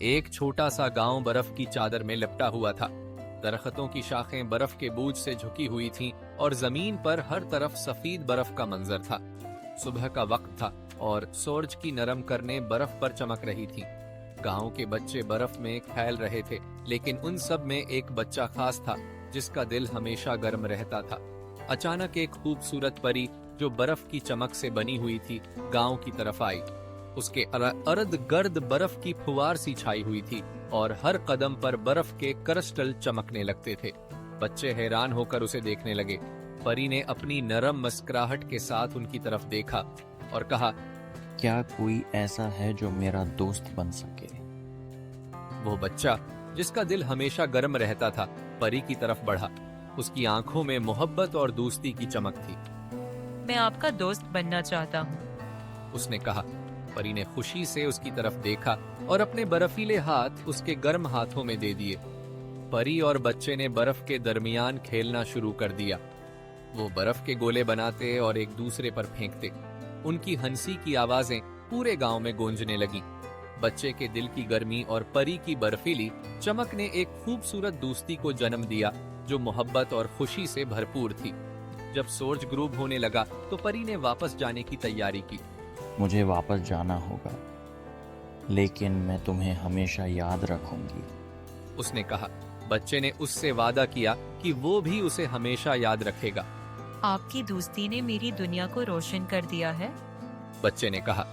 एक छोटा सा गांव बर्फ की चादर में लिपटा हुआ था। दरख्तों की शाखें बर्फ के बोझ से झुकी हुई थीं और जमीन पर हर तरफ सफेद बर्फ का मंजर था। सुबह का वक्त था और सूरज की नरम किरणें बर्फ पर चमक रही थीं। गांव के बच्चे बर्फ में खेल रहे थे, लेकिन उन सब में एक बच्चा खास था जिसका दिल हमेशा गर्म रहता था। अचानक एक खूबसूरत परी जो बर्फ की चमक से बनी हुई थी, गांव की तरफ आई। उसके अर्द गर्द बर्फ की फुवार सी छाई हुई थी और हर कदम पर बर्फ के क्रिस्टल चमकने लगते थे। बच्चे हैरान होकर उसे देखने लगे। परी ने अपनी नरम मुस्कुराहट के साथ उनकी तरफ देखा और कहा, क्या कोई ऐसा है जो मेरा दोस्त बन सके? वो बच्चा जिसका दिल हमेशा गर्म रहता था, परी की तरफ बढ़ा। उसकी आंखों में मोहब्बत और दोस्ती की चमक थी। मैं आपका दोस्त बनना चाहता हूँ, उसने कहा। परी ने खुशी से उसकी तरफ देखा और अपने बर्फीले हाथ उसके गर्म हाथों में दे दिए। परी और बच्चे ने बर्फ के दरमियान खेलना शुरू कर दिया। वो बर्फ के गोले बनाते और एक दूसरे पर फेंकते। उनकी हंसी की आवाजें पूरे गांव में गूंजने लगीं। बच्चे के दिल की गर्मी और परी की बर्फीली चमक ने एक खूबसूरत दोस्ती को जन्म दिया जो मोहब्बत और खुशी से भरपूर थी। जब सूरज ग्रूब होने लगा तो परी ने वापस जाने की तैयारी की। मुझे वापस जाना होगा, लेकिन मैं तुम्हें हमेशा याद रखूंगी, उसने कहा। बच्चे ने उससे वादा किया कि वो भी उसे हमेशा याद रखेगा। आपकी दोस्ती ने मेरी दुनिया को रोशन कर दिया है, बच्चे ने कहा।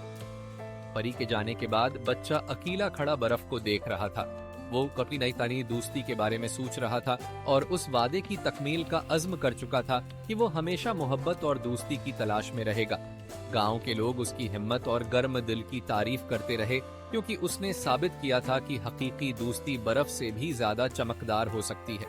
परी के जाने के बाद बच्चा अकेला खड़ा बर्फ को देख रहा था। वो अपनी नई दोस्ती के बारे में सोच रहा था और उस वादे की तकमील का अज़्म कर चुका था कि वो हमेशा मोहब्बत और दोस्ती की तलाश में रहेगा। गांव के लोग उसकी हिम्मत और गर्म दिल की तारीफ करते रहे, क्योंकि उसने साबित किया था कि हकीकी दोस्ती बर्फ से भी ज्यादा चमकदार हो सकती है।